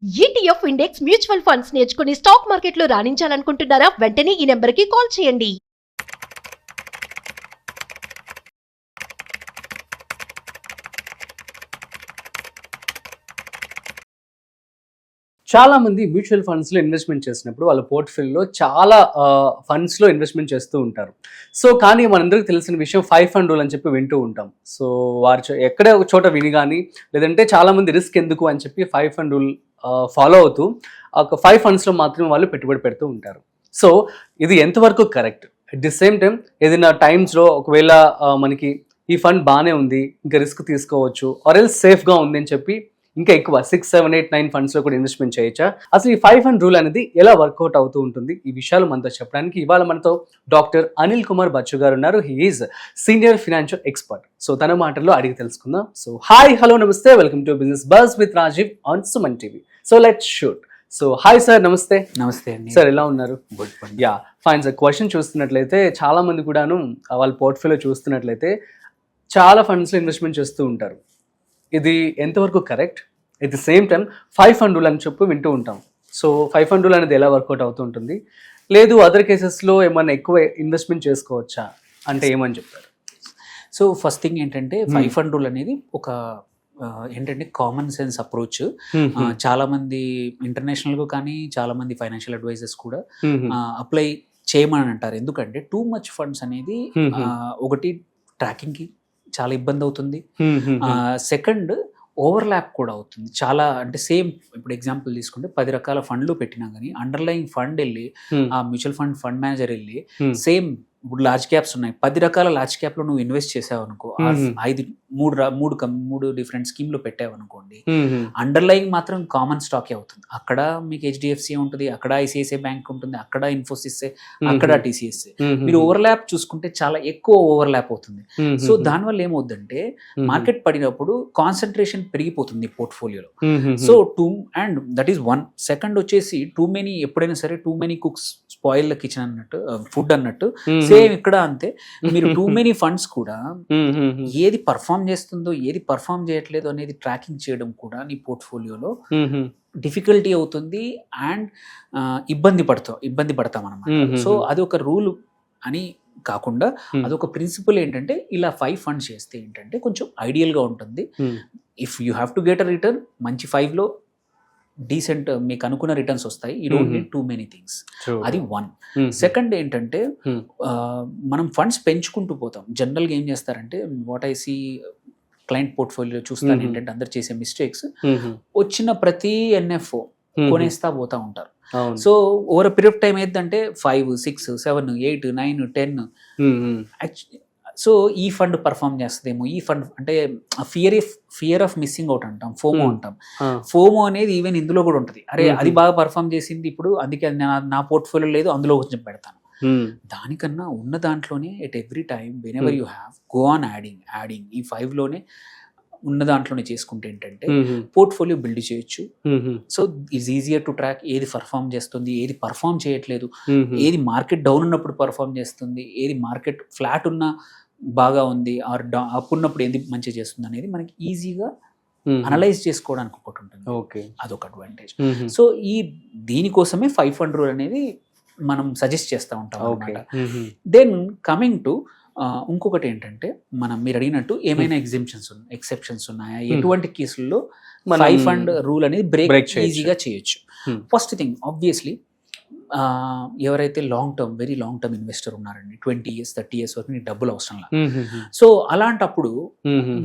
ETF index mutual funds నేర్చుకుని stock మార్కెట్లో రాణించాలనుకుంటున్నారా? వెంటనే ఈ నెంబర్కి కాల్ చేయండి. చాలా మంది మ్యూచువల్ ఫండ్స్లో ఇన్వెస్ట్మెంట్ చేసినప్పుడు వాళ్ళ పోర్ట్ఫోలియోలో చాలా ఫండ్స్లో ఇన్వెస్ట్మెంట్ చేస్తూ ఉంటారు. సో కానీ మనందరికీ తెలిసిన విషయం 5 ఫండ్ రూల్ అని చెప్పి వింటూ ఉంటాం. సో వారు ఎక్కడే ఒక చోట విని కానీ లేదంటే చాలామంది రిస్క్ ఎందుకు అని చెప్పి 5 ఫండ్ రూల్ ఫాలో అవుతూ ఒక 5 ఫండ్స్లో మాత్రమే వాళ్ళు పెట్టుబడి పెడుతూ ఉంటారు. సో ఇది ఎంతవరకు correct? At the same time ఏదైనా టైమ్స్లో ఒకవేళ మనకి ఈ ఫండ్ బాగానే ఉంది, ఇంకా రిస్క్ తీసుకోవచ్చు, ఆర్ ఎల్స్ సేఫ్గా ఉంది అని చెప్పి ఇంకా ఎక్కువ 6, 7, 8, 9 ఫండ్స్లో కూడా ఇన్వెస్ట్మెంట్ చేయొచ్చా? అసలు ఈ 5 ఫండ్ రూల్ అనేది ఎలా వర్కౌట్ అవుతూ ఉంటుంది? ఈ విషయాలు మనతో చెప్పడానికి ఇవాళ మనతో డాక్టర్ అనిల్ కుమార్ బచ్చు గారు ఉన్నారు. He is senior financial expert. So తన మాటల్లో అడిగి తెలుసుకుందాం. సో హాయ్, హలో, నమస్తే, welcome to business buzz with Rajiv on Suman TV. So let's shoot. So hi sir, నమస్తే. నమస్తే అండి సార్, ఎలా ఉన్నారు? Yeah, fine sir. క్వశ్చన్ చూస్తున్నట్లయితే చాలా మంది కూడాను వాళ్ళ పోర్ట్ఫోలియో చూస్తున్నట్లయితే చాలా ఫండ్స్లో ఇన్వెస్ట్మెంట్ చేస్తూ ఉంటారు. ఇది ఎంతవరకు correct? At the same time 5 fund rule అని చెప్పి వింటూ ఉంటాం. సో 5 ఫండ్ రూల్ అనేది ఎలా వర్కౌట్ అవుతూ ఉంటుంది? లేదు అదర్ కేసెస్లో ఏమన్నా ఎక్కువ ఇన్వెస్ట్మెంట్ చేసుకోవచ్చా అంటే ఏమని చెప్తారు? సో ఫస్ట్ థింగ్ ఏంటంటే 5 ఫండ్ రూల్ అనేది ఒక ఏంటంటే కామన్ సెన్స్ అప్రోచ్. చాలా మంది ఇంటర్నేషనల్గా కానీ చాలా మంది ఫైనాన్షియల్ అడ్వైజర్స్ కూడా అప్లై చేయమని అంటారు. ఎందుకంటే టూ మచ్ ఫండ్స్ అనేది ఒకటి ట్రాకింగ్కి చాలా ఇబ్బంది అవుతుంది. సెకండ్, ఓవర్లాప్ కూడా అవుతుంది చాలా. అంటే సేమ్ ఇప్పుడు ఎగ్జాంపుల్ తీసుకుంటే 10 రకాల ఫండ్లు పెట్టినా కానీ అండర్లయింగ్ ఫండ్ వెళ్ళి ఆ మ్యూచువల్ ఫండ్ మేనేజర్ వెళ్ళి సేమ్ ఇప్పుడు లార్జ్ క్యాప్స్ ఉన్నాయి, 10 రకాల లార్జ్ క్యాప్లో నువ్వు ఇన్వెస్ట్ చేసావు అనుకో, 3 డిఫరెంట్ స్కీమ్లో పెట్టావు అనుకోండి, అండర్లయింగ్ మాత్రం కామన్ స్టాకే అవుతుంది. అక్కడ మీకు హెచ్డిఎఫ్సి ఉంటుంది, అక్కడ ఐసిఐసిఐ బ్యాంక్ ఉంటుంది, అక్కడ ఇన్ఫోసిస్, అక్కడ టీసీఎస్. మీరు ఓవర్లాప్ చూసుకుంటే చాలా ఎక్కువ ఓవర్లాప్ అవుతుంది. సో దానివల్ల ఏమవుతుందంటే మార్కెట్ పడినప్పుడు కాన్సన్ట్రేషన్ పెరిగిపోతుంది పోర్ట్ఫోలియోలో. So and that is one. Second వచ్చేసి ఎప్పుడైనా సరే too many cooks spoil the kitchen అన్నట్టు, ఫుడ్ అన్నట్టు సేమ్ ఇక్కడ అంతే. మీరు టూ మెనీ ఫండ్స్ కూడా ఏది పర్ఫామ్ చేస్తుందో ఏది పర్ఫామ్ చేయట్లేదు అనేది ట్రాకింగ్ చేయడం కూడా నీ పోర్ట్ఫోలియోలో డిఫికల్టీ అవుతుంది అండ్ ఇబ్బంది పడతాం అన్నమాట. సో అది ఒక రూల్ అని కాకుండా అదొక ప్రిన్సిపల్ ఏంటంటే ఇలా 5 ఫండ్స్ చేస్తే ఏంటంటే కొంచెం ఐడియల్గా ఉంటుంది. If you have to get a return, మంచి 5లో డీసెంట్ మీకు అనుకున్న రిటర్న్స్ వస్తాయి. You don't need too many things. అది వన్. సెకండ్ ఏంటంటే మనం ఫండ్స్ పెంచుకుంటూ పోతాం. జనరల్గా ఏం చేస్తారంటే what I see client portfolio చూస్తాను ఏంటంటే అందరు చేసే మిస్టేక్స్, వచ్చిన ప్రతి ఎన్ఎఫ్ఓ కొనేస్తా పోతా ఉంటారు. So over period of time ఏంటంటే 5, 6, 7, 8, 9, 10 సో ఈ ఫండ్ పర్ఫామ్ చేస్తుందేమో, ఈ ఫండ్ అంటే ఫియర్ ఆఫ్ మిస్సింగ్ అవుట్ అంటాం, ఫోమో అంటాం. ఫోమో అనేది ఈవెన్ ఇందులో కూడా ఉంటుంది. అరే అది బాగా పర్ఫామ్ చేసింది, ఇప్పుడు అందుకే నా పోర్ట్ఫోలియో లేదు, అందులో కొంచెం పెడతాను. దానికన్నా ఉన్న దాంట్లోనే at every time when ever you have go on adding ఈ 5లోనే ఉన్న దాంట్లోనే చేసుకుంటే ఏంటంటే పోర్ట్ఫోలియో బిల్డ్ చేయొచ్చు. So it's easier to track ఏది పర్ఫామ్ చేస్తుంది, ఏది పర్ఫామ్ చేయట్లేదు, ఏది మార్కెట్ డౌన్ ఉన్నప్పుడు పర్ఫామ్ చేస్తుంది, ఏది మార్కెట్ ఫ్లాట్ ఉన్నా బాగా ఉంది, ఆర్ అప్ ఉన్నప్పుడు ఏది మంచిగా చేస్తుంది అనేది మనకి ఈజీగా అనలైజ్ చేసుకోవడానికి ఒకటి ఉంటుంది. ఓకే, అదొక అడ్వాంటేజ్. సో దీనికోసమే 5 ఫండ్ రూల్ అనేది మనం సజెస్ట్ చేస్తూ ఉంటాం అన్నమాట. దెన్ కమింగ్ టు ఇంకొకటి ఏంటంటే మీరు అడిగినట్టు ఏమైనా ఎక్సెప్షన్స్ ఉన్నాయా, ఎటువంటి కేసుల్లో 5 ఫండ్ రూల్ అనేది బ్రేక్ ఈజీగా చేయొచ్చు? ఫస్ట్ థింగ్ ఆబ్వియస్లీ ఎవరైతే వెరీ లాంగ్ టర్మ్ ఇన్వెస్టర్ ఉన్నారండి, 20 years 30 years వరకు నీకు డబ్బులు అవసరం లేదు. సో అలాంటప్పుడు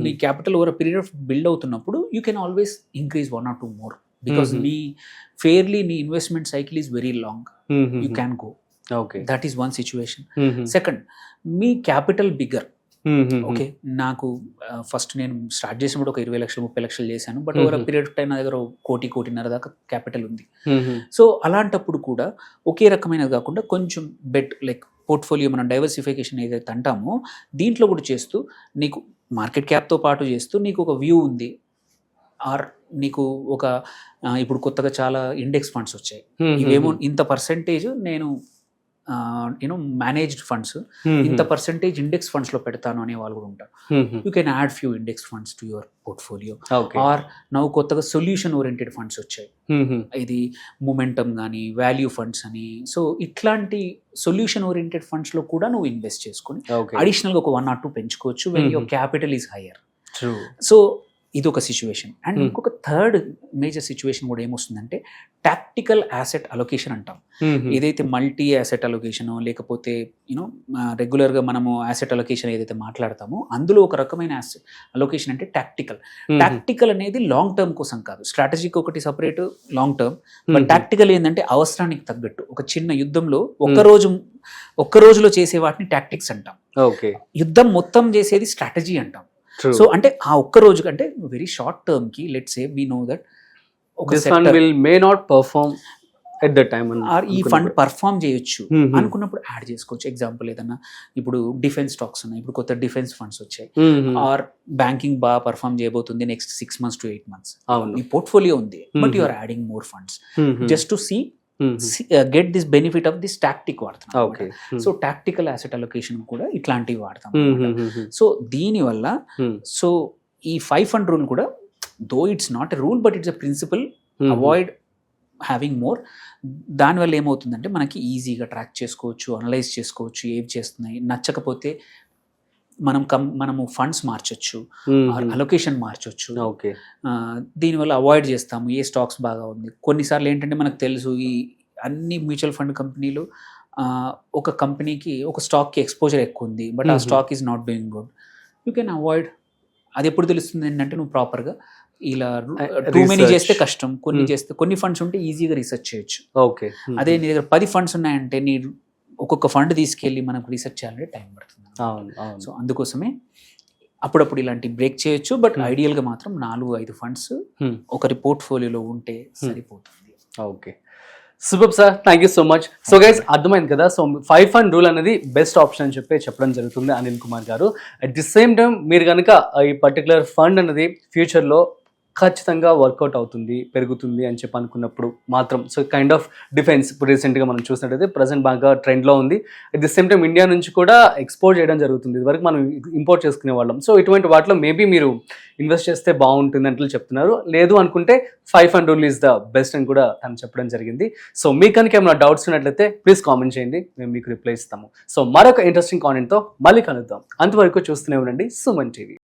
నీ capital over period of build అవుతున్నప్పుడు you can always increase 1 or 2 more because నీ investment cycle is very long. You can go. That is one situation. Second, మీ క్యాపిటల్ బిగ్గర్. ఓకే, నాకు ఫస్ట్ నేను స్టార్ట్ చేసినప్పుడు ఒక 20 లక్షలు 30 లక్షలు చేశాను, but over period of time నా దగ్గర 1.5 దాకా క్యాపిటల్ ఉంది. సో అలాంటప్పుడు కూడా ఒకే రకమైనది కాకుండా కొంచెం లైక్ పోర్ట్ఫోలియో మనం డైవర్సిఫికేషన్ ఏదైతే అంటామో దీంట్లో కూడా చేస్తూ నీకు మార్కెట్ క్యాప్తో పాటు చేస్తూ నీకు ఒక వ్యూ ఉంది, ఆర్ నీకు ఒక ఇప్పుడు కొత్తగా చాలా ఇండెక్స్ ఫండ్స్ వచ్చాయి, ఇవేమో ఇంత పర్సెంటేజ్ నేను యూనో మేనేజ్డ్ ఫండ్స్ ఇంత పర్సెంటేజ్ ఇండెక్స్ ఫండ్స్ లో పెడతాను అనే వాళ్ళు కూడా ఉంటారు. You can add few index funds to your portfolio. Or నవ్వు కొత్తగా సొల్యూషన్ ఓరియంటెడ్ ఫండ్స్ వచ్చాయి, ఇది మొమెంటమ్ కానీ వాల్యూ ఫండ్స్ అని. సో ఇట్లాంటి సొల్యూషన్ ఓరియంటెడ్ ఫండ్స్ లో కూడా నువ్వు ఇన్వెస్ట్ చేసుకుని అడిషనల్ గా ఒక 1 or 2 పెంచుకోవచ్చు when your capital is higher. So ఇది ఒక సిచ్యువేషన్. అండ్ ఇంకొక థర్డ్ మేజర్ సిచ్యువేషన్ కూడా ఏమొస్తుందంటే టాక్టికల్ యాసెట్ అలొకేషన్ అంటాం. ఏదైతే మల్టీ యాసెట్ అలొకేషన్ లేకపోతే యూనో రెగ్యులర్గా మనము యాసెట్ అలొకేషన్ ఏదైతే మాట్లాడతామో అందులో ఒక రకమైన యాసెట్ అలొకేషన్ అంటే టాక్టికల్. టాక్టికల్ అనేది లాంగ్ టర్మ్ కోసం కాదు, స్ట్రాటజిక్ ఒకటి separate, long term. But tactical ఏంటంటే అవసరానికి తగ్గట్టు ఒక చిన్న యుద్ధంలో ఒక్క రోజులో చేసే వాటిని టాక్టిక్స్ అంటాం. యుద్ధం మొత్తం చేసేది స్ట్రాటజీ అంటాం. సో అంటే ఆ ఒక్క రోజు అంటే వెరీ షార్ట్ టర్మ్ కి let's say we know that this fund may not perform at that time ఈ ఫండ్ పర్ఫామ్ చేయొచ్చు అనుకున్నప్పుడు యాడ్ చేసుకోవచ్చు. ఎగ్జాంపుల్ ఏదన్నా ఇప్పుడు డిఫెన్స్ స్టాక్స్ ఉన్నాయి, ఇప్పుడు కొత్త డిఫెన్స్ ఫండ్స్ వచ్చాయి. ఆర్ బ్యాంకింగ్ బాగా పర్ఫామ్ చేయబోతుంది నెక్స్ట్ 6 months to 8 months, ఈ పోర్ట్ఫోలియో ఉంది but you are adding more funds just to see get this benefit of this tactic వాడతాం. సో టాక్టికల్ యాసెట్ అలొకేషన్ కూడా ఇట్లాంటివి వాడతాం. సో దీని వల్ల సో ఈ 5 fund రూల్ కూడా though it's not a rule but it's a principle, avoid having more. దానివల్ల ఏమవుతుందంటే మనకి ఈజీగా ట్రాక్ చేసుకోవచ్చు, అనలైజ్ చేసుకోవచ్చు ఏవి చేస్తున్నాయి. నచ్చకపోతే మనము ఫండ్స్ మార్చొచ్చు, అలొకేషన్ మార్చొచ్చు. దీనివల్ల అవాయిడ్ చేస్తాము ఏ స్టాక్స్ బాగా ఉంది. కొన్నిసార్లు ఏంటంటే మనకు తెలుసు ఈ అన్ని మ్యూచువల్ ఫండ్ కంపెనీలు ఒక కంపెనీకి ఒక స్టాక్కి ఎక్స్పోజర్ ఎక్కువ ఉంది బట్ ఆ stock is not doing good, you can avoid. అది ఎప్పుడు తెలుస్తుంది ఏంటంటే నువ్వు ప్రాపర్గా ఇలా టూ మెనీ చేస్తే కష్టం, కొన్ని ఫండ్స్ ఉంటే ఈజీగా రీసెర్చ్ చేయొచ్చు. అదే నీ దగ్గర 10 funds ఉన్నాయంటే నీ ఒక్కొక్క ఫండ్ తీసుకెళ్ళి మనకు రీసెర్చ్ చేయాలంటే టైం పడుతుంది. సో అందుకోసమే అప్పుడప్పుడు ఇలాంటి బ్రేక్ చేయొచ్చు. బట్ ఐడియల్గా మాత్రం 4-5 funds ఒకరి పోర్ట్ఫోలియోలో ఉంటే సరిపోతుంది. Okay, super sir, thank you so much. So guys అర్థమైంది కదా, సో 5 fund రూల్ అనేది బెస్ట్ ఆప్షన్ అని చెప్పడం జరుగుతుంది అనిల్ కుమార్ గారు. అట్ ది సేమ్ టైం మీరు కనుక ఈ పర్టికులర్ ఫండ్ అనేది ఫ్యూచర్లో ఖచ్చితంగా వర్కౌట్ అవుతుంది, పెరుగుతుంది అని చెప్పి అనుకున్నప్పుడు మాత్రం సో కైండ్ ఆఫ్ డిఫెన్స్ ఇప్పుడు రీసెంట్గా మనం చూసినట్టయితే ప్రజెంట్ బాగా ట్రెండ్లో ఉంది. At the same time India నుంచి కూడా ఎక్స్పోర్ట్ చేయడం జరుగుతుంది, ఇదివరకు మనం ఇంపోర్ట్ చేసుకునే వాళ్ళం. సో ఇటువంటి వాటిలో మేబీ మీరు ఇన్వెస్ట్ చేస్తే బాగుంటుంది అంటే చెప్తున్నారు. లేదు అనుకుంటే 5 fund rule is the best అని కూడా తను చెప్పడం జరిగింది. సో మీకు కనుక ఏమైనా డౌట్స్ ఉన్నట్లయితే ప్లీజ్ కామెంట్ చేయండి, మేము మీకు రిప్లై ఇస్తాము. సో మరొక ఇంట్రెస్టింగ్ కాంటెంట్తో మళ్ళీ కలుద్దాం. అంతవరకు చూస్తూనే ఉండండి సుమన్ టీవీ.